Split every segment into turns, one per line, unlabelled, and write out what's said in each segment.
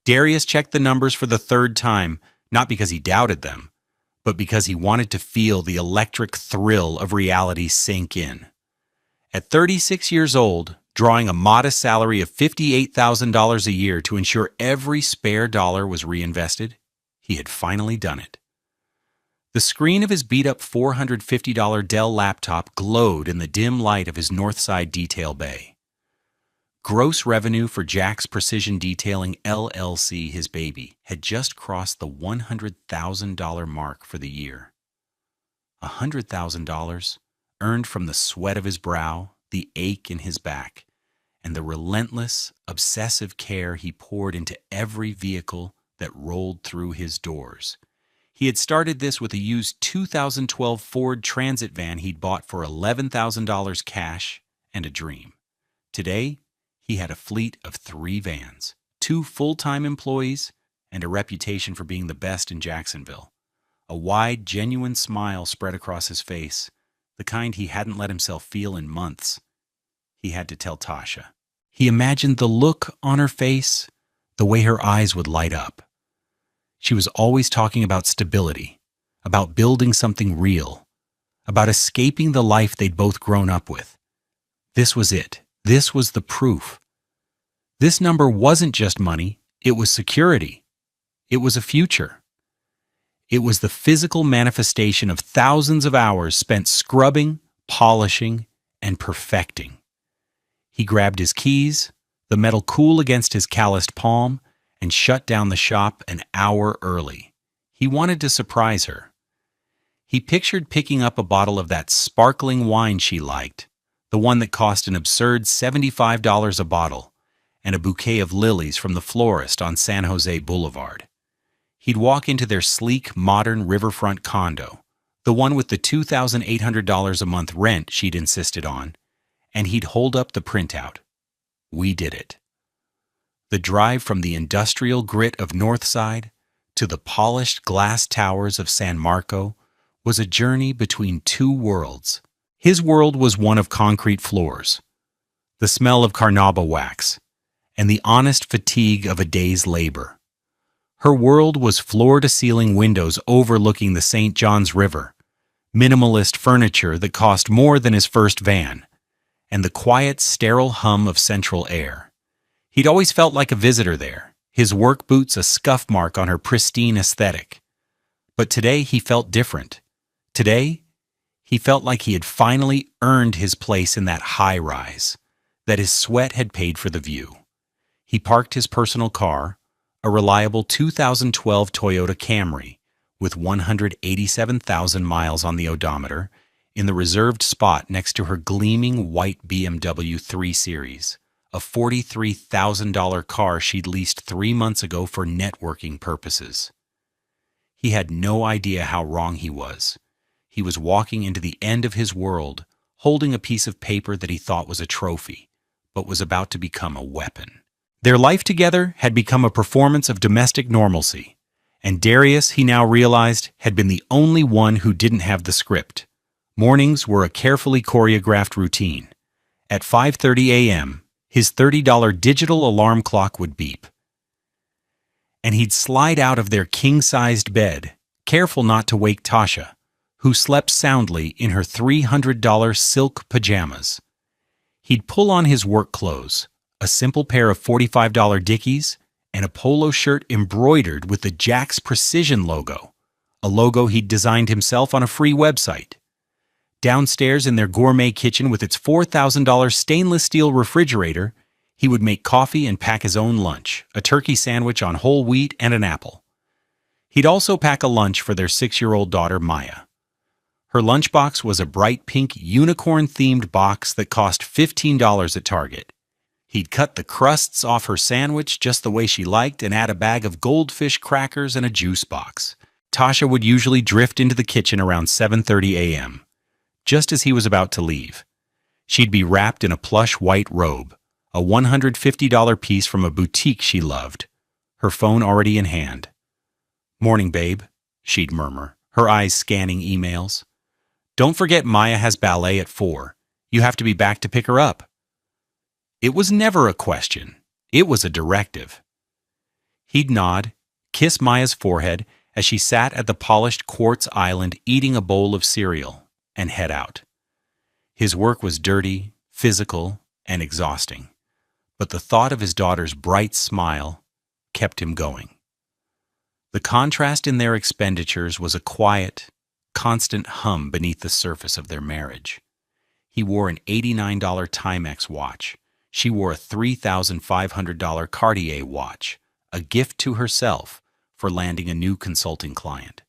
Darius checked the numbers for the third time, not because he doubted them, but because he wanted to feel the electric thrill of reality sink in. At 36 years old, drawing a modest salary of $58,000 a year to ensure every spare dollar was reinvested, he had finally done it. The screen of his beat-up $450 Dell laptop glowed in the dim light of his Northside detail bay. Gross revenue for Jack's Precision Detailing LLC, his baby, had just crossed the $100,000 mark for the year. $100,000 earned from the sweat of his brow, the ache in his back, and the relentless, obsessive care he poured into every vehicle that rolled through his doors. He had started this with a used 2012 Ford Transit van he'd bought for $11,000 cash and a dream. Today, he had a fleet of 3 vans, 2 full-time employees, and a reputation for being the best in Jacksonville. A wide, genuine smile spread across his face, the kind he hadn't let himself feel in months. He had to tell Tasha. He imagined the look on her face, the way her eyes would light up. She was always talking about stability, about building something real, about escaping the life they'd both grown up with. This was it. This was the proof. This number wasn't just money, it was security. It was a future. It was the physical manifestation of thousands of hours spent scrubbing, polishing, and perfecting. He grabbed his keys, the metal cool against his calloused palm, and shut down the shop an hour early. He wanted to surprise her. He pictured picking up a bottle of that sparkling wine she liked, the one that cost an absurd $75 a bottle, and a bouquet of lilies from the florist on San Jose Boulevard. He'd walk into their sleek, modern riverfront condo, the one with the $2,800 a month rent she'd insisted on, and he'd hold up the printout. We did it. The drive from the industrial grit of Northside to the polished glass towers of San Marco was a journey between 2 worlds. His world was one of concrete floors, the smell of carnauba wax, and the honest fatigue of a day's labor. Her world was floor-to-ceiling windows overlooking the St. Johns River, minimalist furniture that cost more than his first van, and the quiet, sterile hum of central air. He'd always felt like a visitor there, his work boots a scuff mark on her pristine aesthetic. But today he felt different. Today, he felt like he had finally earned his place in that high-rise, that his sweat had paid for the view. He parked his personal car, a reliable 2012 Toyota Camry, with 187,000 miles on the odometer, in the reserved spot next to her gleaming white BMW 3 Series, a $43,000 car she'd leased 3 months ago for networking purposes. He had no idea how wrong he was. He was walking into the end of his world, holding a piece of paper that he thought was a trophy, but was about to become a weapon. Their life together had become a performance of domestic normalcy, and Darius, he now realized, had been the only one who didn't have the script. Mornings were a carefully choreographed routine. At 5:30 a.m., his $30 digital alarm clock would beep. And he'd slide out of their king-sized bed, careful not to wake Tasha, who slept soundly in her $300 silk pajamas. He'd pull on his work clothes, a simple pair of $45 Dickies, and a polo shirt embroidered with the Jack's Precision logo, a logo he'd designed himself on a free website. Downstairs in their gourmet kitchen with its $4,000 stainless steel refrigerator, he would make coffee and pack his own lunch, a turkey sandwich on whole wheat and an apple. He'd also pack a lunch for their 6-year-old daughter, Maya. Her lunchbox was a bright pink unicorn-themed box that cost $15 at Target. He'd cut the crusts off her sandwich just the way she liked and add a bag of goldfish crackers and a juice box. Tasha would usually drift into the kitchen around 7:30 a.m., just as he was about to leave. She'd be wrapped in a plush white robe, a $150 piece from a boutique she loved, her phone already in hand. "Morning, babe," she'd murmur, her eyes scanning emails. "Don't forget Maya has ballet at 4. You have to be back to pick her up." It was never a question. It was a directive. He'd nod, kiss Maya's forehead as she sat at the polished quartz island eating a bowl of cereal, and head out. His work was dirty, physical, and exhausting, but the thought of his daughter's bright smile kept him going. The contrast in their expenditures was a quiet, constant hum beneath the surface of their marriage. He wore an $89 Timex watch. She wore a $3,500 Cartier watch, a gift to herself for landing a new consulting client.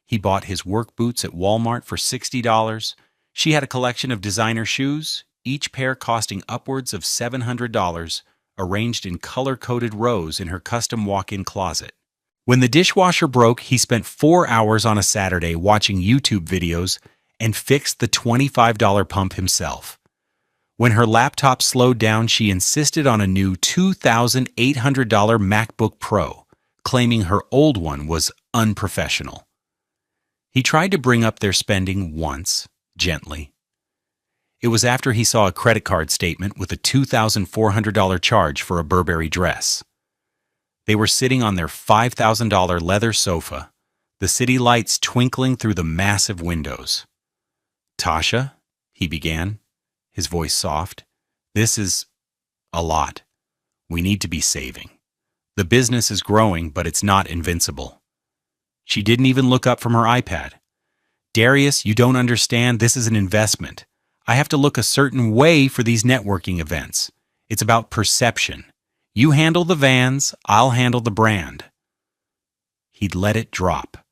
He bought his work boots at Walmart for $60. She had a collection of designer shoes, each pair costing upwards of $700, arranged in color-coded rows in her custom walk-in closet. When the dishwasher broke, he spent 4 hours on a Saturday watching YouTube videos and fixed the $25 pump himself. When her laptop slowed down, she insisted on a new $2,800 MacBook Pro, claiming her old one was unprofessional. He tried to bring up their spending once, gently. It was after he saw a credit card statement with a $2,400 charge for a Burberry dress. They were sitting on their $5,000 leather sofa, the city lights twinkling through the massive windows. "Tasha," he began, his voice soft, "this is a lot. We need to be saving. The business is growing, but it's not invincible." She didn't even look up from her iPad. "Darius, you don't understand. This is an investment. I have to look a certain way for these networking events. It's about perception. You handle the vans, I'll handle the brand." He'd let it drop.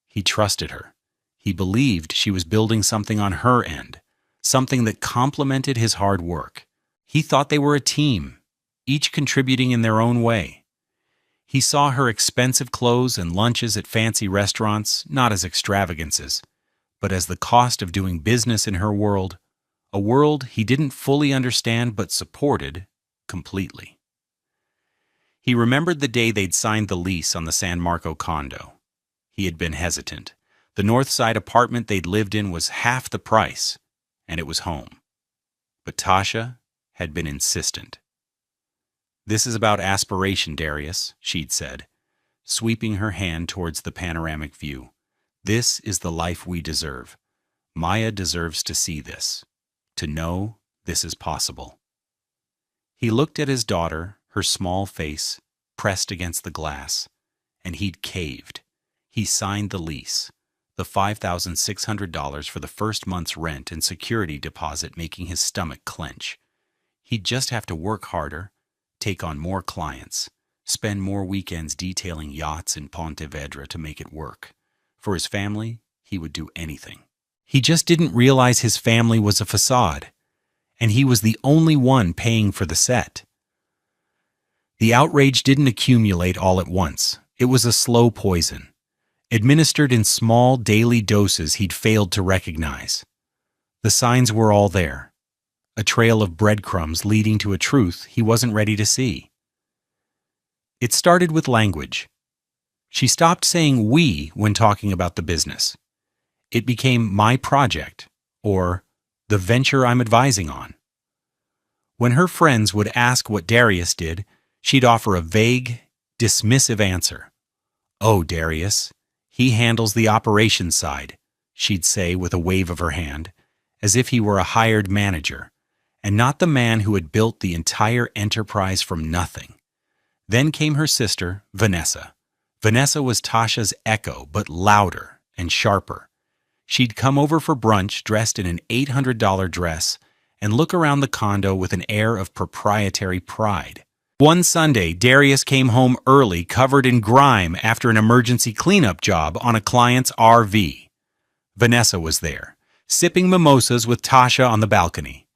He trusted her. He believed she was building something on her end, something that complemented his hard work. He thought they were a team, each contributing in their own way. He saw her expensive clothes and lunches at fancy restaurants not as extravagances, but as the cost of doing business in her world, a world he didn't fully understand but supported completely. He remembered the day they'd signed the lease on the San Marco condo. He had been hesitant. The North Side apartment they'd lived in was half the price, and it was home. But Tasha had been insistent. "This is about aspiration, Darius," she'd said, sweeping her hand towards the panoramic view. "This is the life we deserve. Maya deserves to see this, to know this is possible." He looked at his daughter, her small face pressed against the glass, and he'd caved. He signed the lease, the $5,600 for the first month's rent and security deposit making his stomach clench. He'd just have to work harder, take on more clients, spend more weekends detailing yachts in Ponte Vedra to make it work. For his family, he would do anything. He just didn't realize his family was a facade, and he was the only one paying for the set. The outrage didn't accumulate all at once. It was a slow poison, administered in small daily doses he'd failed to recognize. The signs were all there, a trail of breadcrumbs leading to a truth he wasn't ready to see. It started with language. She stopped saying "we" when talking about the business. It became "my project," or "the venture I'm advising on." When her friends would ask what Darius did, she'd offer a vague, dismissive answer. "Oh, Darius, he handles the operations side," she'd say with a wave of her hand, as if he were a hired manager, and not the man who had built the entire enterprise from nothing. Then came her sister, Vanessa. Vanessa was Tasha's echo, but louder and sharper. She'd come over for brunch dressed in an $800 dress and look around the condo with an air of proprietary pride. One Sunday, Darius came home early, covered in grime after an emergency cleanup job on a client's RV. Vanessa was there, sipping mimosas with Tasha on the balcony.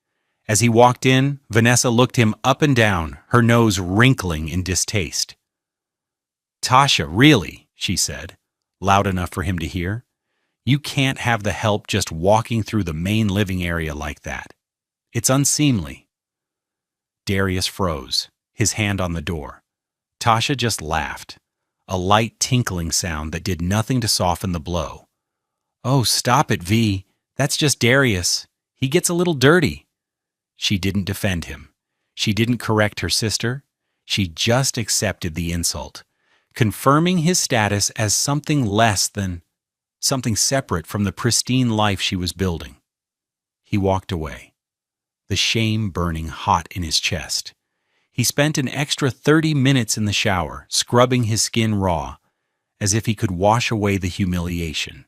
As he walked in, Vanessa looked him up and down, her nose wrinkling in distaste. "Tasha, really," she said, loud enough for him to hear, "you can't have the help just walking through the main living area like that. It's unseemly." Darius froze, his hand on the door. Tasha just laughed, a light tinkling sound that did nothing to soften the blow. "Oh, stop it, V. That's just Darius. He gets a little dirty." She didn't defend him. She didn't correct her sister. She just accepted the insult. confirming his status as something less than, something separate from the pristine life she was building. He walked away, the shame burning hot in his chest. He spent an extra 30 minutes in the shower, scrubbing his skin raw, as if he could wash away the humiliation.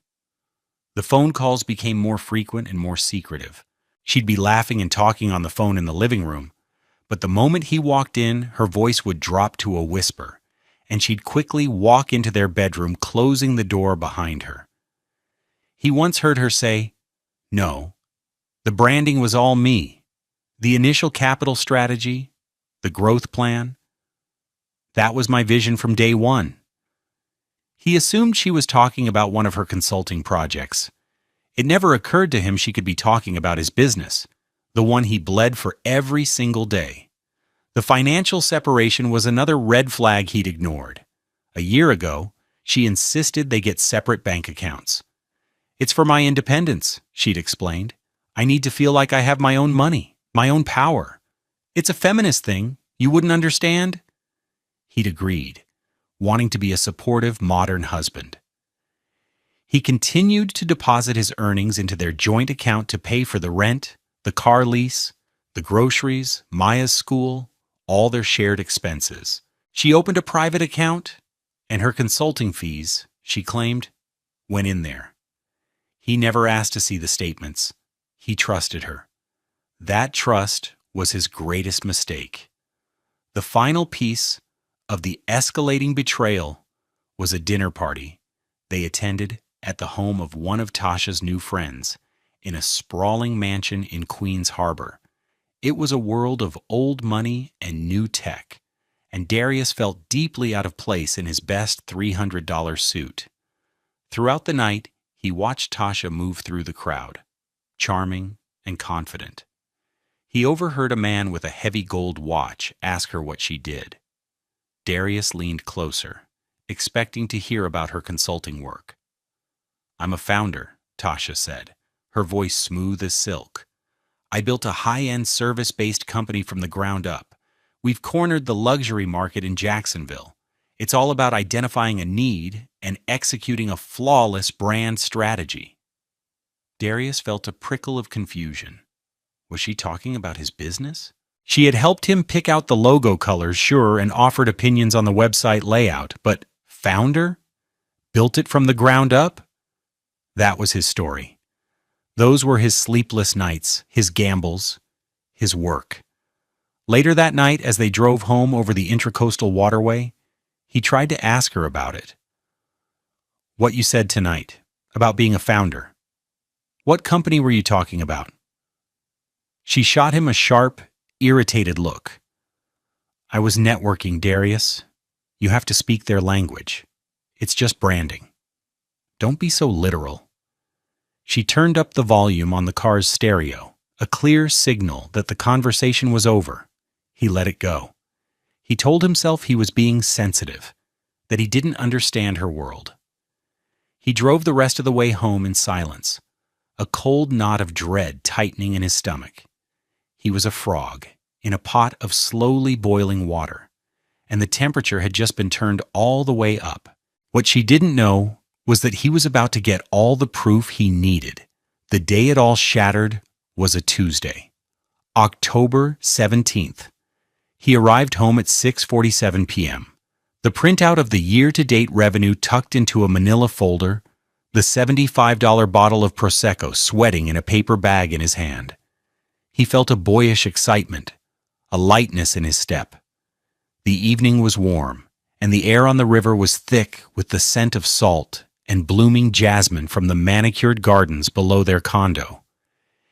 The phone calls became more frequent and more secretive. She'd be laughing and talking on the phone in the living room, but the moment he walked in, her voice would drop to a whisper, and she'd quickly walk into their bedroom, closing the door behind her. He once heard her say, "No, the branding was all me. The initial capital strategy, the growth plan, that was my vision from day one." He assumed she was talking about one of her consulting projects. It never occurred to him she could be talking about his business, the one he bled for every single day. The financial separation was another red flag he'd ignored. A year ago, she insisted they get separate bank accounts. "It's for my independence," she'd explained. "I need to feel like I have my own money, my own power. It's a feminist thing. You wouldn't understand?" He'd agreed, wanting to be a supportive, modern husband. He continued to deposit his earnings into their joint account to pay for the rent, the car lease, the groceries, Maya's school, all their shared expenses. She opened a private account, and her consulting fees, she claimed, went in there. He never asked to see the statements. He trusted her. That trust was his greatest mistake. The final piece of the escalating betrayal was a dinner party they attended at the home of one of Tasha's new friends in a sprawling mansion in Queens Harbor. It was a world of old money and new tech, and Darius felt deeply out of place in his best $300 suit. Throughout the night, he watched Tasha move through the crowd, charming and confident. He overheard a man with a heavy gold watch ask her what she did. Darius leaned closer, expecting to hear about her consulting work. "I'm a founder," Tasha said, her voice smooth as silk. "I built a high-end service-based company from the ground up. We've cornered the luxury market in Jacksonville. It's all about identifying a need and executing a flawless brand strategy." Darius felt a prickle of confusion. Was she talking about his business? She had helped him pick out the logo colors, sure, and offered opinions on the website layout, but founder? Built it from the ground up? That was his story. Those were his sleepless nights, his gambles, his work. Later that night, as they drove home over the Intracoastal Waterway, he tried to ask her about it. "What you said tonight, about being a founder. What company were you talking about?" She shot him a sharp, irritated look. "I was networking, Darius. You have to speak their language. It's just branding. Don't be so literal." She turned up the volume on the car's stereo, a clear signal that the conversation was over. He let it go. He told himself he was being sensitive, that he didn't understand her world. He drove the rest of the way home in silence, a cold knot of dread tightening in his stomach. He was a frog in a pot of slowly boiling water, and the temperature had just been turned all the way up. What she didn't know was that he was about to get all the proof he needed. The day it all shattered was a Tuesday, October 17th. He arrived home at 6:47 p.m., the printout of the year-to-date revenue tucked into a manila folder, the $75 bottle of Prosecco sweating in a paper bag in his hand. He felt a boyish excitement, a lightness in his step. The evening was warm, and the air on the river was thick with the scent of salt and blooming jasmine from the manicured gardens below their condo.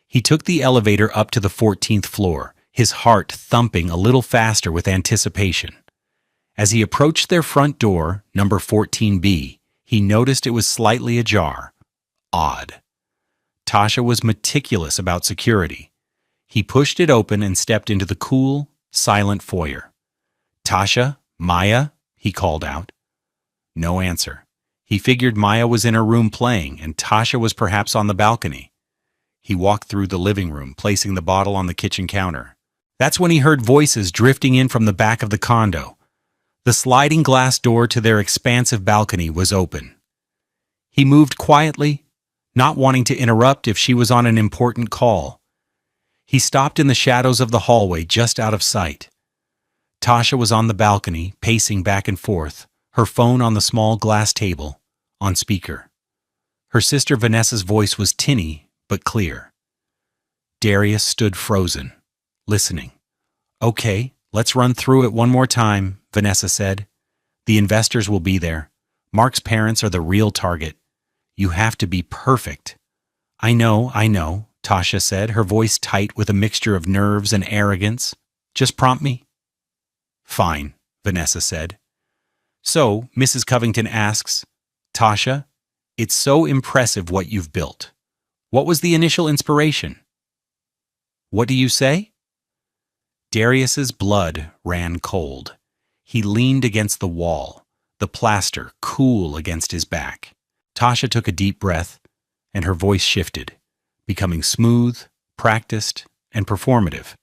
He took the elevator up to the 14th floor, his heart thumping a little faster with anticipation. As he approached their front door, number 14B, he noticed it was slightly ajar. Odd. Tasha was meticulous about security. He pushed it open and stepped into the cool, silent foyer. "Tasha? Maya?" he called out. No answer. He figured Maya was in her room playing, and Tasha was perhaps on the balcony. He walked through the living room, placing the bottle on the kitchen counter. That's when he heard voices drifting in from the back of the condo. The sliding glass door to their expansive balcony was open. He moved quietly, not wanting to interrupt if she was on an important call. He stopped in the shadows of the hallway just out of sight. Tasha was on the balcony, pacing back and forth, her phone on the small glass table, on speaker. Her sister Vanessa's voice was tinny but clear. Darius stood frozen, listening. "Okay, let's run through it one more time," Vanessa said. "The investors will be there. Mark's parents are the real target. You have to be perfect." I know, Tasha said, her voice tight with a mixture of nerves and arrogance. "Just prompt me." "Fine," Vanessa said. So, Mrs. Covington asks, "Tasha, it's so impressive what you've built. What was the initial inspiration?" "What do you say?" Darius's blood ran cold. He leaned against the wall, the plaster cool against his back. Tasha took a deep breath, and her voice shifted, becoming smooth, practiced, and performative.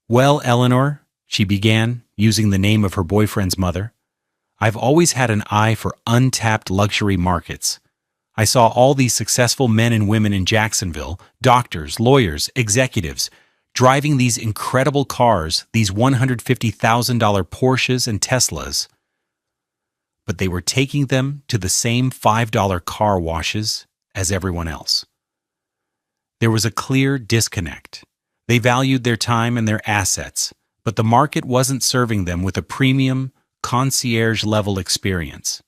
"Well, Eleanor," she began, using the name of her boyfriend's mother, "I've always had an eye for untapped luxury markets. I saw all these successful men and women in Jacksonville, doctors, lawyers, executives, driving these incredible cars, these $150,000 Porsches and Teslas. But they were taking them to the same $5 car washes as everyone else. There was a clear disconnect. They valued their time and their assets, but the market wasn't serving them with a premium, concierge-level experience.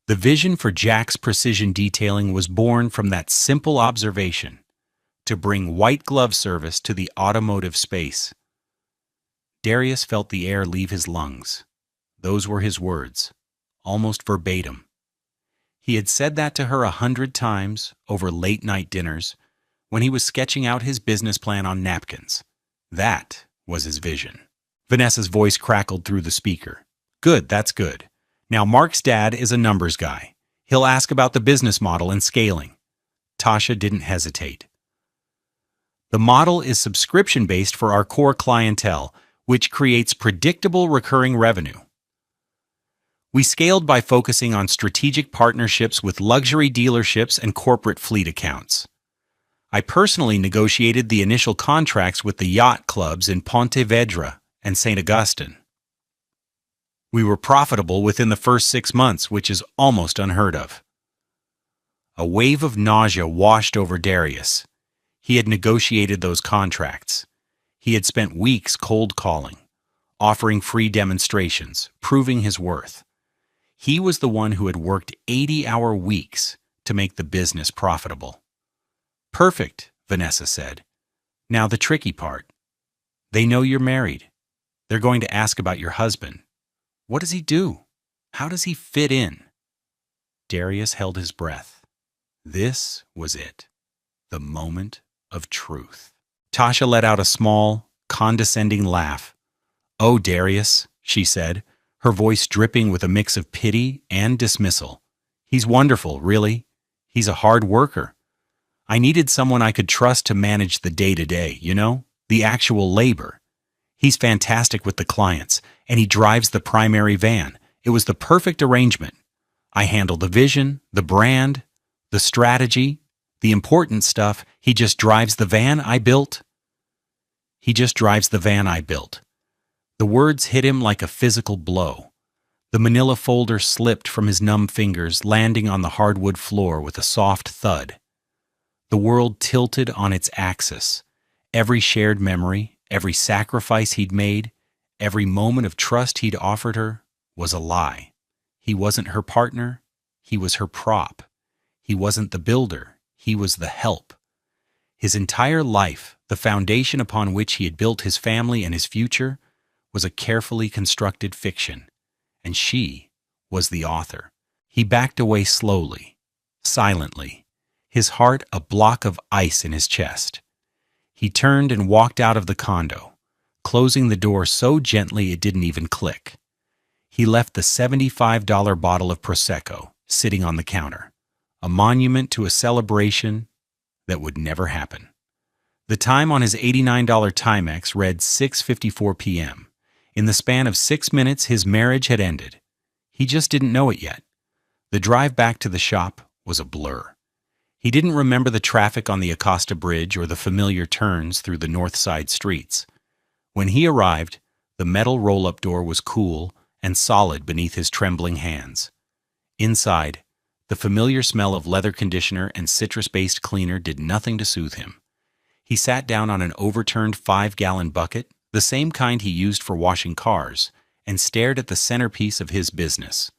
The vision for Jack's Precision Detailing was born from that simple observation: to bring white glove service to the automotive space. Darius felt the air leave his lungs. Those were his words, almost verbatim. He had said that to her 100 times over late-night dinners when he was sketching out his business plan on napkins. That was his vision. Vanessa's voice crackled through the speaker. "Good, that's good. Now, Mark's dad is a numbers guy. He'll ask about the business model and scaling." Tasha didn't hesitate. "The model is subscription-based for our core clientele, which creates predictable recurring revenue. We scaled by focusing on strategic partnerships with luxury dealerships and corporate fleet accounts. I personally negotiated the initial contracts with the yacht clubs in Ponte Vedra and St. Augustine. We were profitable within the first 6 months, which is almost unheard of." A wave of nausea washed over Darius. He had negotiated those contracts. He had spent weeks cold calling, offering free demonstrations, proving his worth. He was the one who had worked 80-hour weeks to make the business profitable. "Perfect," Vanessa said. "Now the tricky part. They know you're married. They're going to ask about your husband. What does he do? How does he fit in?" Darius held his breath. This was it. The moment of truth. Tasha let out a small, condescending laugh. "Oh, Darius," she said, her voice dripping with a mix of pity and dismissal. "He's wonderful, really. He's a hard worker. I needed someone I could trust to manage the day-to-day, the actual labor. He's fantastic with the clients, and he drives the primary van. It was the perfect arrangement. I handle the vision, the brand, the strategy, the important stuff. He just drives the van I built." He just drives the van I built. The words hit him like a physical blow. The manila folder slipped from his numb fingers, landing on the hardwood floor with a soft thud. The world tilted on its axis. Every shared memory, every sacrifice he'd made, every moment of trust he'd offered her was a lie. He wasn't her partner, he was her prop. He wasn't the builder, he was the help. His entire life, the foundation upon which he had built his family and his future, was a carefully constructed fiction, and she was the author. He backed away slowly, silently, his heart a block of ice in his chest. He turned and walked out of the condo, closing the door so gently it didn't even click. He left the $75 bottle of Prosecco sitting on the counter, a monument to a celebration that would never happen. The time on his $89 Timex read 6:54 p.m. In the span of 6 minutes, his marriage had ended. He just didn't know it yet. The drive back to the shop was a blur. He didn't remember the traffic on the Acosta Bridge or the familiar turns through the north side streets. When he arrived, the metal roll-up door was cool and solid beneath his trembling hands. Inside, the familiar smell of leather conditioner and citrus-based cleaner did nothing to soothe him. He sat down on an overturned 5-gallon bucket, the same kind he used for washing cars, and stared at the centerpiece of his business,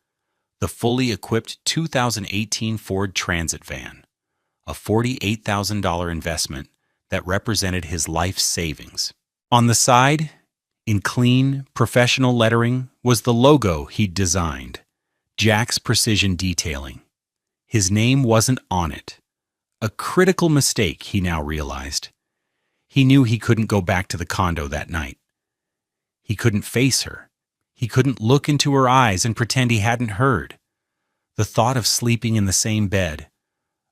the fully equipped 2018 Ford Transit van, a $48,000 investment that represented his life savings. On the side, in clean, professional lettering, was the logo he'd designed, Jack's Precision Detailing. His name wasn't on it. A critical mistake, he now realized. He knew he couldn't go back to the condo that night. He couldn't face her. He couldn't look into her eyes and pretend he hadn't heard. The thought of sleeping in the same bed,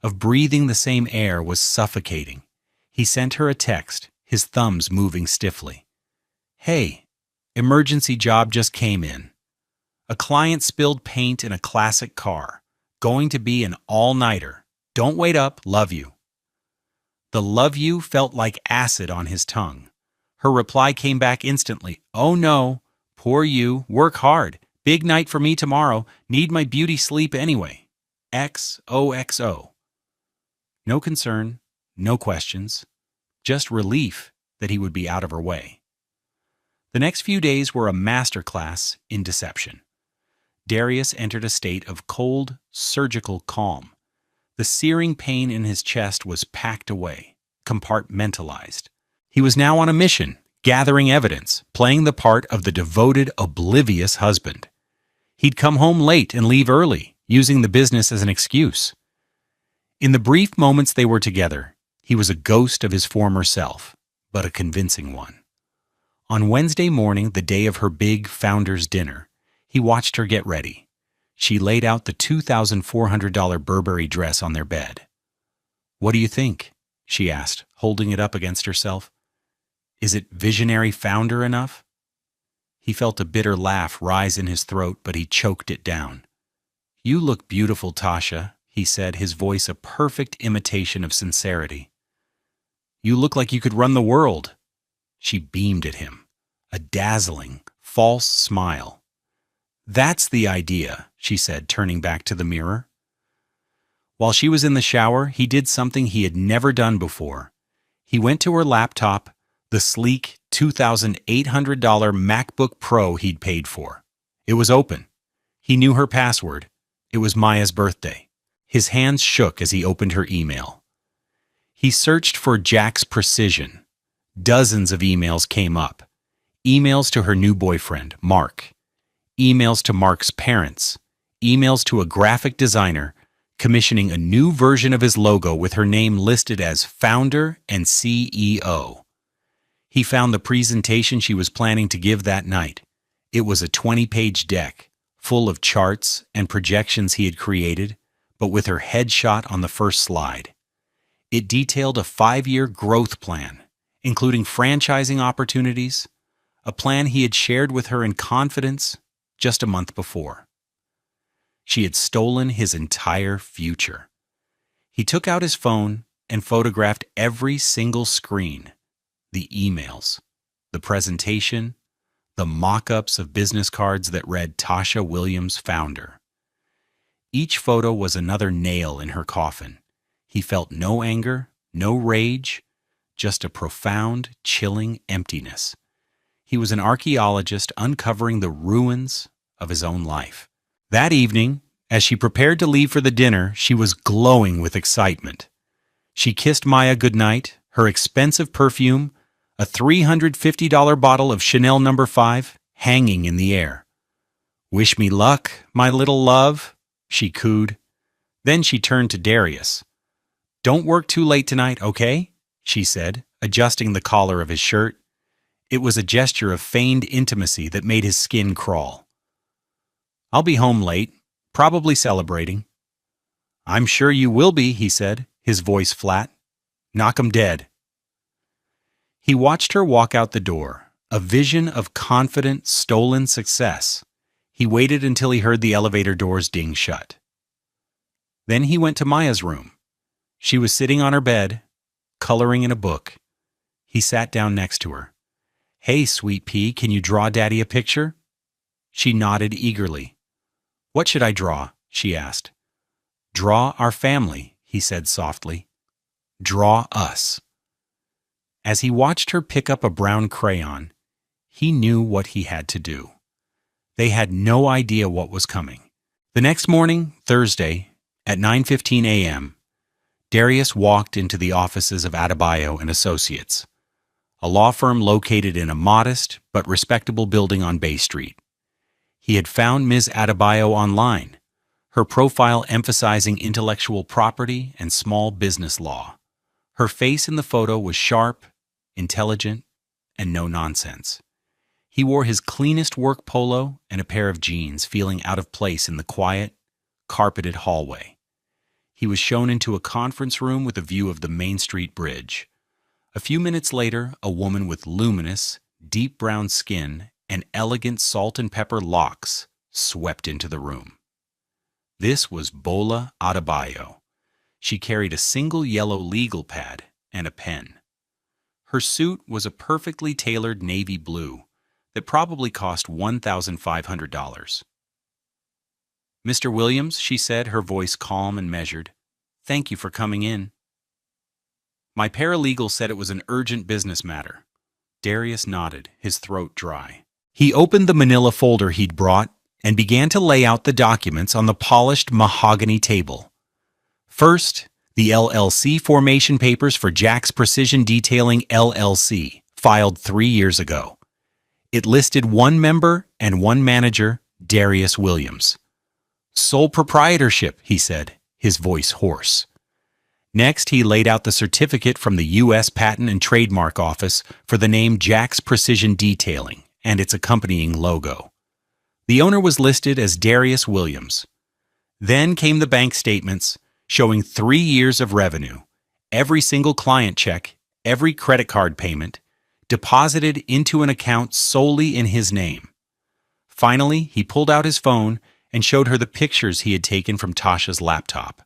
of breathing the same air, was suffocating. He sent her a text, his thumbs moving stiffly. "Hey, emergency job just came in. A client spilled paint in a classic car. Going to be an all-nighter. Don't wait up, love you." The "love you" felt like acid on his tongue. Her reply came back instantly. "Oh no, poor you, work hard. Big night for me tomorrow. Need my beauty sleep anyway. XOXO. No concern, no questions, just relief that he would be out of her way. The next few days were a masterclass in deception. Darius entered a state of cold, surgical calm. The searing pain in his chest was packed away, compartmentalized. He was now on a mission, gathering evidence, playing the part of the devoted, oblivious husband. He'd come home late and leave early, using the business as an excuse. In the brief moments they were together, he was a ghost of his former self, but a convincing one. On Wednesday morning, the day of her big founder's dinner, he watched her get ready. She laid out the $2,400 Burberry dress on their bed. "What do you think?" she asked, holding it up against herself. "Is it visionary founder enough?" He felt a bitter laugh rise in his throat, but he choked it down. "You look beautiful, Tasha," he said, his voice a perfect imitation of sincerity. "You look like you could run the world." She beamed at him, a dazzling, false smile. "That's the idea," she said, turning back to the mirror. While she was in the shower, he did something he had never done before. He went to her laptop, the sleek $2,800 MacBook Pro he'd paid for. It was open. He knew her password. It was Maya's birthday. His hands shook as he opened her email. He searched for Jack's Precision. Dozens of emails came up. Emails to her new boyfriend, Mark. Emails to Mark's parents. Emails to a graphic designer commissioning a new version of his logo with her name listed as founder and CEO. He found the presentation she was planning to give that night. It was a 20-page deck, full of charts and projections he had created, but with her headshot on the first slide. It detailed a 5-year growth plan, including franchising opportunities, a plan he had shared with her in confidence just a month before. She had stolen his entire future. He took out his phone and photographed every single screen, the emails, the presentation, the mock-ups of business cards that read Tasha Williams, founder. Each photo was another nail in her coffin. He felt no anger, no rage, just a profound, chilling emptiness. He was an archaeologist uncovering the ruins of his own life. That evening, as she prepared to leave for the dinner, she was glowing with excitement. She kissed Maya goodnight, her expensive perfume, a $350 bottle of Chanel No. 5, hanging in the air. "Wish me luck, my little love," she cooed. Then she turned to Darius. "Don't work too late tonight, okay?" she said, adjusting the collar of his shirt. It was a gesture of feigned intimacy that made his skin crawl. "I'll be home late, probably celebrating." "I'm sure you will be," he said, his voice flat. "Knock 'em dead." He watched her walk out the door, a vision of confident, stolen success. He waited until he heard the elevator doors ding shut. Then he went to Maya's room. She was sitting on her bed, coloring in a book. He sat down next to her. "Hey, sweet pea, can you draw Daddy a picture?" She nodded eagerly. "What should I draw?" she asked. "Draw our family," he said softly. "Draw us." As he watched her pick up a brown crayon, he knew what he had to do. They had no idea what was coming. The next morning, Thursday, at 9:15 a.m., Darius walked into the offices of Adebayo and Associates, a law firm located in a modest but respectable building on Bay Street. He had found Ms. Adebayo online, her profile emphasizing intellectual property and small business law. Her face in the photo was sharp, intelligent, and no nonsense. He wore his cleanest work polo and a pair of jeans, feeling out of place in the quiet, carpeted hallway. He was shown into a conference room with a view of the Main Street Bridge. A few minutes later, a woman with luminous, deep brown skin and elegant salt and pepper locks swept into the room. This was Bola Adebayo. She carried a single yellow legal pad and a pen. Her suit was a perfectly tailored navy blue that probably cost $1,500. "Mr. Williams," she said, her voice calm and measured, "thank you for coming in." "My paralegal said it was an urgent business matter." Darius nodded, his throat dry. He opened the manila folder he'd brought and began to lay out the documents on the polished mahogany table. First, the LLC formation papers for Jack's Precision Detailing LLC, filed 3 years ago. It listed one member and one manager, Darius Williams. "Sole proprietorship," he said, his voice hoarse. Next, he laid out the certificate from the U.S. Patent and Trademark Office for the name Jack's Precision Detailing and its accompanying logo. The owner was listed as Darius Williams. Then came the bank statements, showing 3 years of revenue, every single client check, every credit card payment, deposited into an account solely in his name. Finally, he pulled out his phone and showed her the pictures he had taken from Tasha's laptop.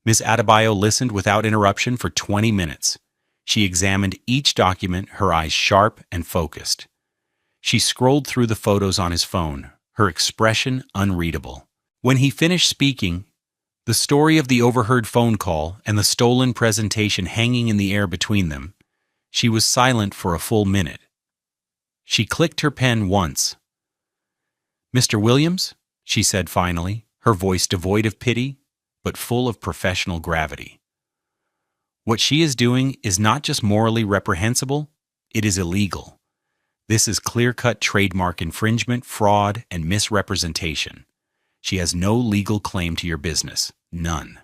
Ms. Adebayo listened without interruption for 20 minutes. She examined each document, her eyes sharp and focused. She scrolled through the photos on his phone, her expression unreadable. When he finished speaking, the story of the overheard phone call and the stolen presentation hanging in the air between them, she was silent for a full minute. She clicked her pen once. "Mr. Williams," she said finally, her voice devoid of pity, but full of professional gravity. "What she is doing is not just morally reprehensible, it is illegal. This is clear-cut trademark infringement, fraud, and misrepresentation. She has no legal claim to your business, none."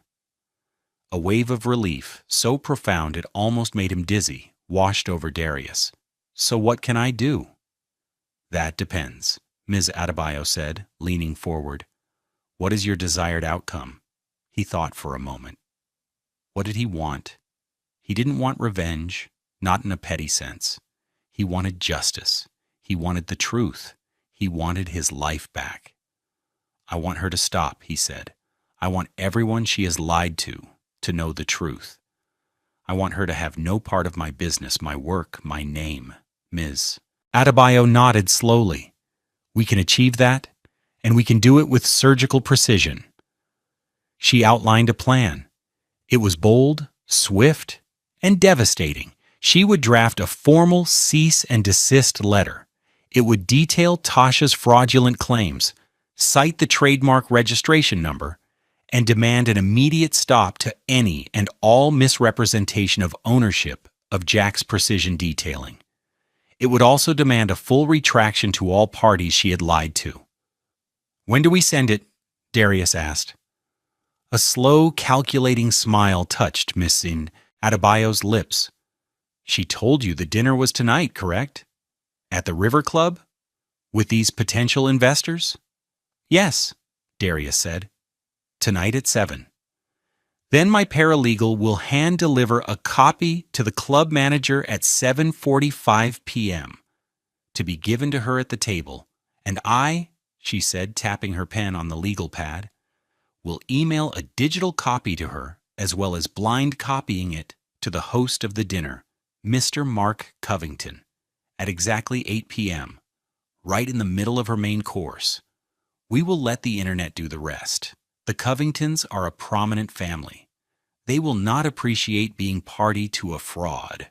A wave of relief, so profound it almost made him dizzy, washed over Darius. "So what can I do?" "That depends," Ms. Adebayo said, leaning forward. "What is your desired outcome?" He thought for a moment. What did he want? He didn't want revenge, not in a petty sense. He wanted justice. He wanted the truth. He wanted his life back. "I want her to stop," he said. "I want everyone she has lied to know the truth. I want her to have no part of my business, my work, my name." Ms. Adebayo nodded slowly. "We can achieve that, and we can do it with surgical precision." She outlined a plan. It was bold, swift, and devastating. She would draft a formal cease and desist letter. It would detail Tasha's fraudulent claims, cite the trademark registration number, and demand an immediate stop to any and all misrepresentation of ownership of Jack's Precision Detailing. It would also demand a full retraction to all parties she had lied to. "When do we send it?" Darius asked. A slow, calculating smile touched Miss Adebayo's lips. "She told you the dinner was tonight, correct? At the River Club? With these potential investors?" "Yes," Darius said. "Tonight at 7. Then my paralegal will hand-deliver a copy to the club manager at 7:45 p.m. to be given to her at the table, and she said, tapping her pen on the legal pad, will email a digital copy to her as well as blind copying it to the host of the dinner, Mr. Mark Covington, at exactly 8 p.m., right in the middle of her main course. We will let the internet do the rest. The Covingtons are a prominent family. They will not appreciate being party to a fraud.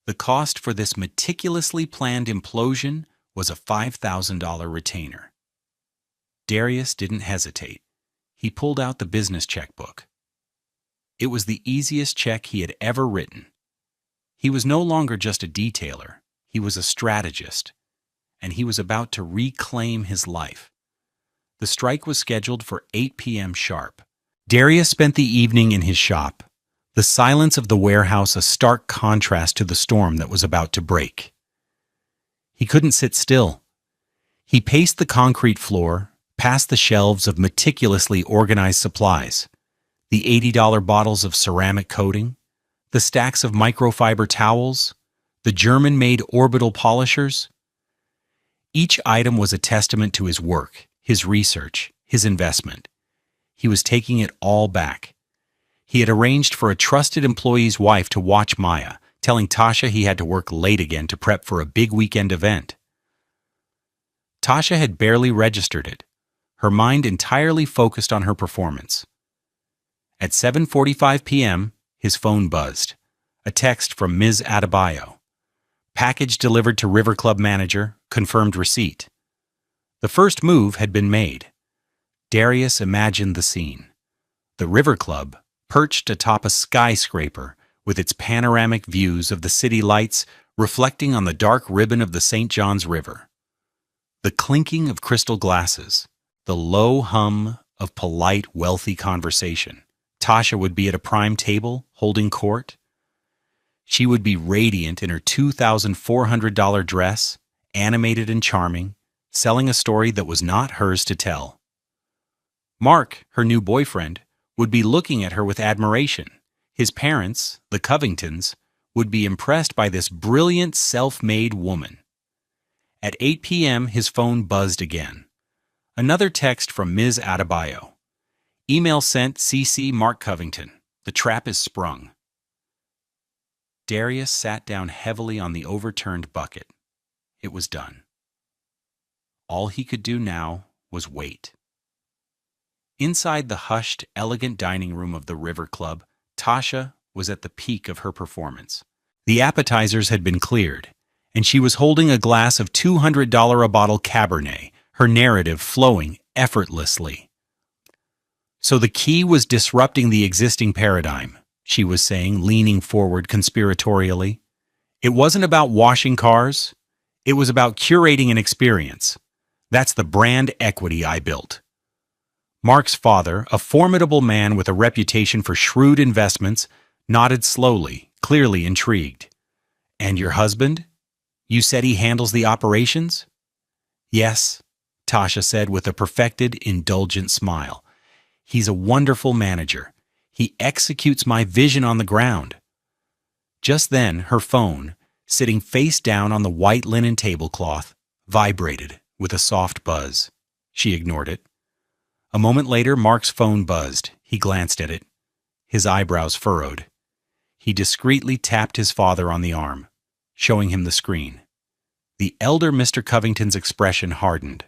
The cost for this meticulously planned implosion was a $5,000 retainer. Darius didn't hesitate. He pulled out the business checkbook. It was the easiest check he had ever written. He was no longer just a detailer. He was a strategist, and he was about to reclaim his life. The strike was scheduled for 8 p.m. sharp. Darius spent the evening in his shop, the silence of the warehouse a stark contrast to the storm that was about to break. He couldn't sit still. He paced the concrete floor, past the shelves of meticulously organized supplies, the $80 bottles of ceramic coating, the stacks of microfiber towels, the German-made orbital polishers. Each item was a testament to his work, his research, his investment. He was taking it all back. He had arranged for a trusted employee's wife to watch Maya, telling Tasha he had to work late again to prep for a big weekend event. Tasha had barely registered it, her mind entirely focused on her performance. At 7:45 p.m., his phone buzzed. A text from Ms. Adebayo. Package delivered to River Club manager, confirmed receipt. The first move had been made. Darius imagined the scene. The River Club, perched atop a skyscraper with its panoramic views of the city lights reflecting on the dark ribbon of the St. Johns River. The clinking of crystal glasses, the low hum of polite, wealthy conversation. Tasha would be at a prime table, holding court. She would be radiant in her $2,400 dress, animated and charming, selling a story that was not hers to tell. Mark, her new boyfriend, would be looking at her with admiration. His parents, the Covingtons, would be impressed by this brilliant, self-made woman. At 8 p.m., his phone buzzed again. Another text from Ms. Adebayo. Email sent CC Mark Covington. The trap is sprung. Darius sat down heavily on the overturned bucket. It was done. All he could do now was wait. Inside the hushed, elegant dining room of the River Club, Tasha was at the peak of her performance. The appetizers had been cleared, and she was holding a glass of $200 a bottle Cabernet, her narrative flowing effortlessly. So the key was disrupting the existing paradigm, she was saying, leaning forward conspiratorially. It wasn't about washing cars. It was about curating an experience. That's the brand equity I built. Mark's father, a formidable man with a reputation for shrewd investments, nodded slowly, clearly intrigued. And your husband? You said he handles the operations? Yes, Tasha said with a perfected, indulgent smile. He's a wonderful manager. He executes my vision on the ground. Just then, her phone, sitting face down on the white linen tablecloth, vibrated with a soft buzz. She ignored it. A moment later, Mark's phone buzzed. He glanced at it. His eyebrows furrowed. He discreetly tapped his father on the arm, showing him the screen. The elder Mr. Covington's expression hardened.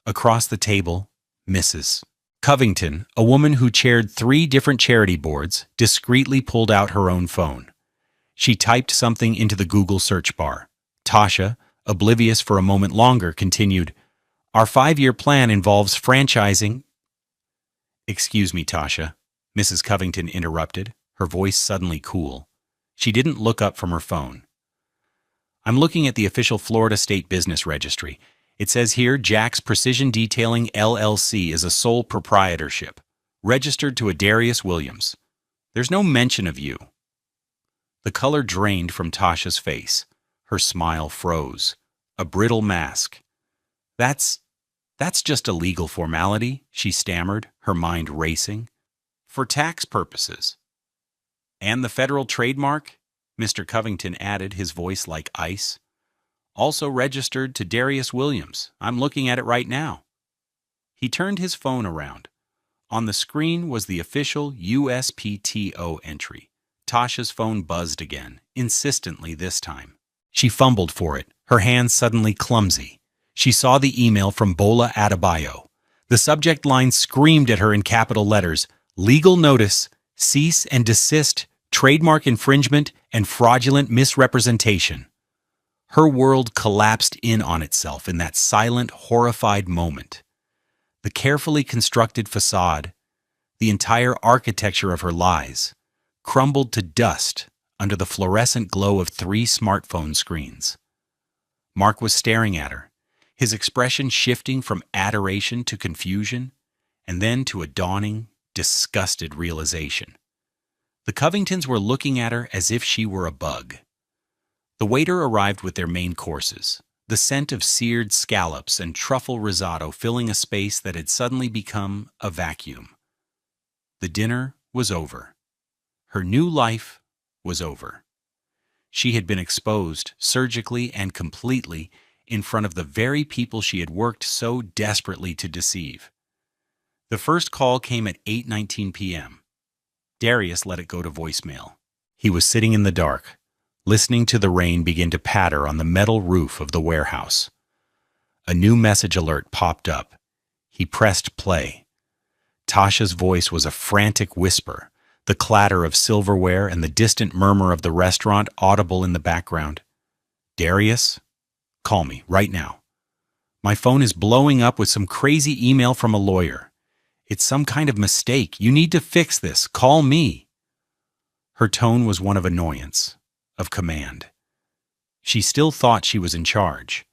Across the table, Mrs. Covington, a woman who chaired 3 different charity boards, discreetly pulled out her own phone. She typed something into the Google search bar. Tasha, oblivious for a moment longer, continued, Our 5-year plan involves franchising. Excuse me, Tasha, Mrs. Covington interrupted, her voice suddenly cool. She didn't look up from her phone. I'm looking at the official Florida State Business Registry. It says here Jack's Precision Detailing LLC is a sole proprietorship, registered to a Darius Williams. There's no mention of you. The color drained from Tasha's face. Her smile froze. A brittle mask. That's just a legal formality, she stammered, her mind racing. For tax purposes. And the federal trademark? Mr. Covington added, his voice like ice. also registered to Darius Williams. I'm looking at it right now." He turned his phone around. On the screen was the official USPTO entry. Tasha's phone buzzed again, insistently this time. She fumbled for it, her hands suddenly clumsy. She saw the email from Bola Adebayo. The subject line screamed at her in capital letters, "Legal notice, cease and desist, trademark infringement, and fraudulent misrepresentation." Her world collapsed in on itself in that silent, horrified moment. The carefully constructed facade, the entire architecture of her lies, crumbled to dust under the fluorescent glow of 3 smartphone screens. Mark was staring at her, his expression shifting from adoration to confusion, and then to a dawning, disgusted realization. The Covingtons were looking at her as if she were a bug. The waiter arrived with their main courses, the scent of seared scallops and truffle risotto filling a space that had suddenly become a vacuum. The dinner was over. Her new life was over. She had been exposed, surgically and completely, in front of the very people she had worked so desperately to deceive. The first call came at 8:19 p.m. Darius let it go to voicemail. He was sitting in the dark, listening to the rain begin to patter on the metal roof of the warehouse. A new message alert popped up. He pressed play. Tasha's voice was a frantic whisper, the clatter of silverware and the distant murmur of the restaurant audible in the background. "Darius? Call me, right now. My phone is blowing up with some crazy email from a lawyer. It's some kind of mistake. You need to fix this. Call me." Her tone was one of annoyance, of command. She still thought she was in charge.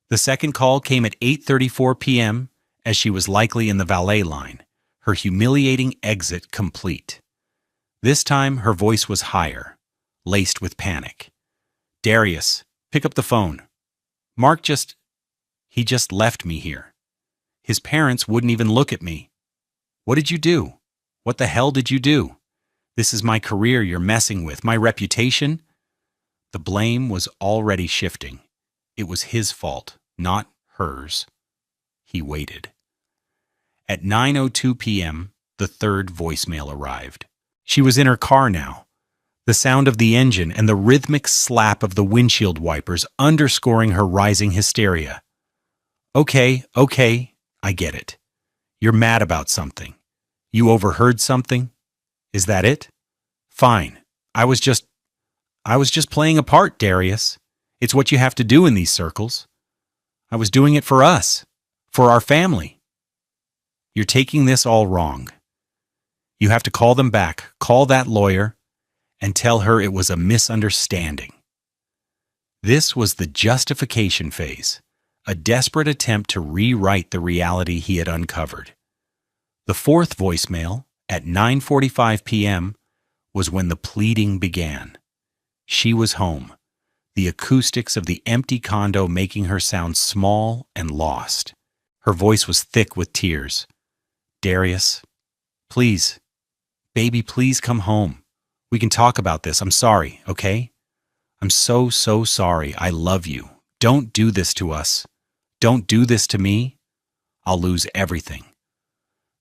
The second call came at 8:34 p.m., as she was likely in the valet line, her humiliating exit complete. This time her voice was higher, laced with panic. "Darius, pick up the phone. Mark he just left me here. His parents wouldn't even look at me. What did you do? What the hell did you do? This is my career you're messing with, my reputation." The blame was already shifting. It was his fault, not hers. He waited. At 9:02 p.m., the third voicemail arrived. She was in her car now, the sound of the engine and the rhythmic slap of the windshield wipers underscoring her rising hysteria. Okay, I get it. You're mad about something. You overheard something? Is that it? Fine. I was just playing a part, Darius. It's what you have to do in these circles. I was doing it for us, for our family. You're taking this all wrong. You have to call them back, call that lawyer, and tell her it was a misunderstanding. This was the justification phase, a desperate attempt to rewrite the reality he had uncovered. The fourth voicemail, at 9:45 p.m., was when the pleading began. She was home, the acoustics of the empty condo making her sound small and lost. Her voice was thick with tears. "Darius, please, baby, please come home. We can talk about this. I'm sorry, okay? I'm so sorry. I love you. Don't do this to us. Don't do this to me. I'll lose everything."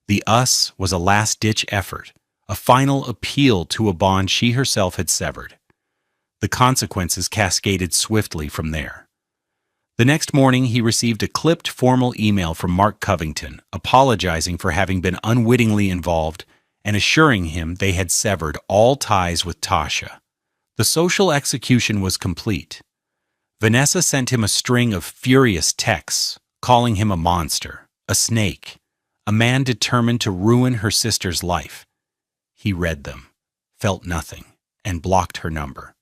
The us was a last-ditch effort, a final appeal to a bond she herself had severed. The consequences cascaded swiftly from there. The next morning, he received a clipped formal email from Mark Covington, apologizing for having been unwittingly involved and assuring him they had severed all ties with Tasha. The social execution was complete. Vanessa sent him a string of furious texts, calling him a monster, a snake, a man determined to ruin her sister's life. He read them, felt nothing, and blocked her number.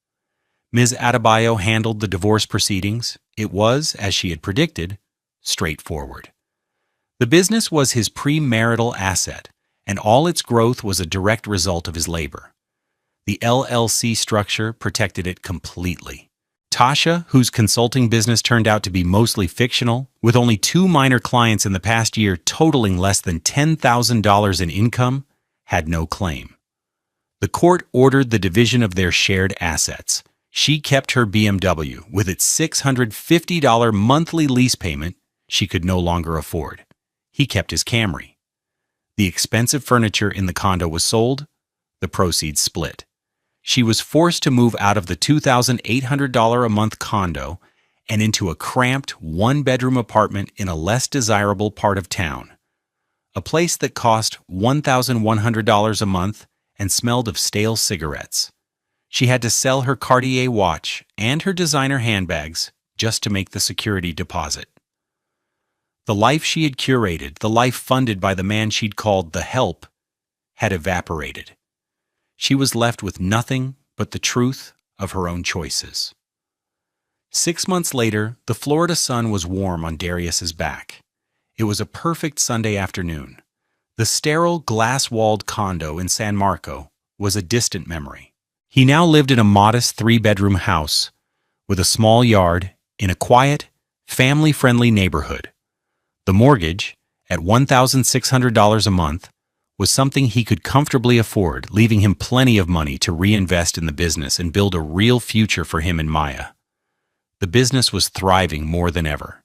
Ms. Adebayo handled the divorce proceedings. It was, as she had predicted, straightforward. The business was his premarital asset, and all its growth was a direct result of his labor. The LLC structure protected it completely. Tasha, whose consulting business turned out to be mostly fictional, with only 2 minor clients in the past year totaling less than $10,000 in income, had no claim. The court ordered the division of their shared assets. She kept her BMW with its $650 monthly lease payment she could no longer afford. He kept his Camry. The expensive furniture in the condo was sold, the proceeds split. She was forced to move out of the $2,800 a month condo and into a cramped one-bedroom apartment in a less desirable part of town. A place that cost $1,100 a month and smelled of stale cigarettes. She had to sell her Cartier watch and her designer handbags just to make the security deposit. The life she had curated, the life funded by the man she'd called the help, had evaporated. She was left with nothing but the truth of her own choices. 6 months later, the Florida sun was warm on Darius's back. It was a perfect Sunday afternoon. The sterile, glass-walled condo in San Marco was a distant memory. He now lived in a modest 3-bedroom house with a small yard in a quiet, family-friendly neighborhood. The mortgage, at $1,600 a month, was something he could comfortably afford, leaving him plenty of money to reinvest in the business and build a real future for him and Maya. The business was thriving more than ever.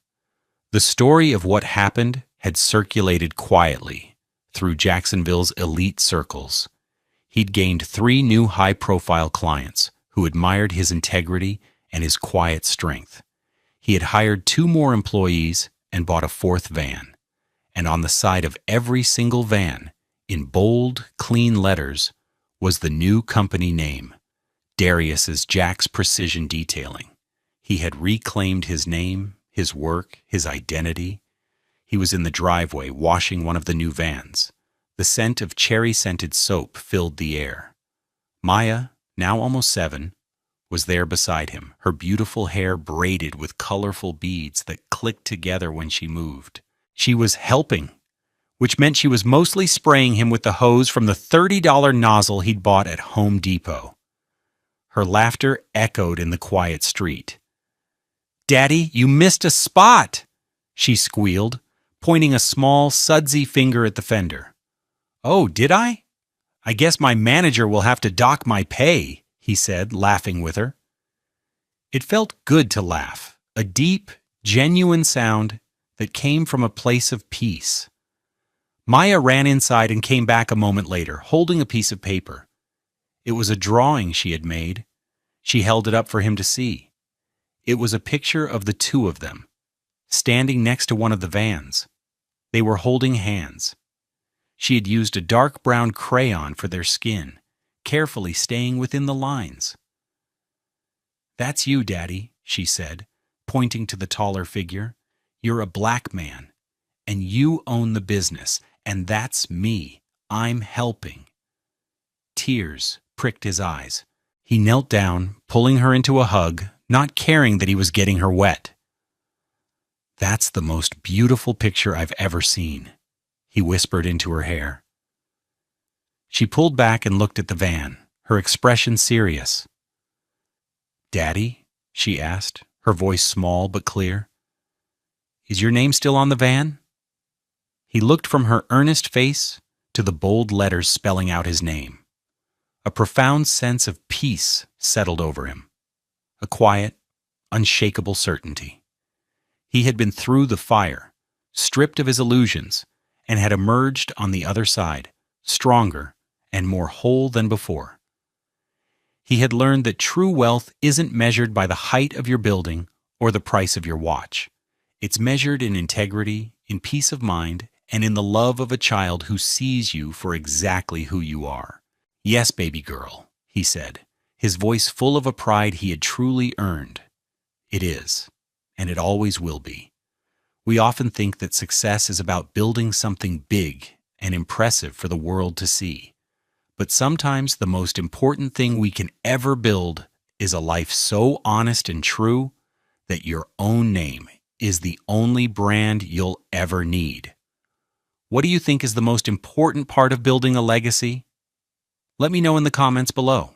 The story of what happened had circulated quietly through Jacksonville's elite circles. He'd gained 3 new high-profile clients who admired his integrity and his quiet strength. He had hired 2 more employees and bought a 4th van. And on the side of every single van, in bold, clean letters, was the new company name, Darius's Jack's Precision Detailing. He had reclaimed his name, his work, his identity. He was in the driveway washing one of the new vans. The scent of cherry-scented soap filled the air. Maya, now almost 7, was there beside him, her beautiful hair braided with colorful beads that clicked together when she moved. She was helping, which meant she was mostly spraying him with the hose from the $30 nozzle he'd bought at Home Depot. Her laughter echoed in the quiet street. "Daddy, you missed a spot!" she squealed, pointing a small, sudsy finger at the fender. "Oh, did I? I guess my manager will have to dock my pay," he said, laughing with her. It felt good to laugh, a deep, genuine sound that came from a place of peace. Maya ran inside and came back a moment later, holding a piece of paper. It was a drawing she had made. She held it up for him to see. It was a picture of the 2 of them, standing next to one of the vans. They were holding hands. She had used a dark brown crayon for their skin, carefully staying within the lines. "That's you, Daddy," she said, pointing to the taller figure. "You're a black man, and you own the business, and that's me. I'm helping." Tears pricked his eyes. He knelt down, pulling her into a hug, not caring that he was getting her wet. "That's the most beautiful picture I've ever seen," he whispered into her hair. She pulled back and looked at the van, her expression serious. "Daddy?" she asked, her voice small but clear. "Is your name still on the van?" He looked from her earnest face to the bold letters spelling out his name. A profound sense of peace settled over him, a quiet, unshakable certainty. He had been through the fire, stripped of his illusions, and had emerged on the other side, stronger and more whole than before. He had learned that true wealth isn't measured by the height of your building or the price of your watch. It's measured in integrity, in peace of mind, and in the love of a child who sees you for exactly who you are. "Yes, baby girl," he said, his voice full of a pride he had truly earned. "It is, and it always will be." We often think that success is about building something big and impressive for the world to see. But sometimes the most important thing we can ever build is a life so honest and true that your own name is the only brand you'll ever need. What do you think is the most important part of building a legacy? Let me know in the comments below.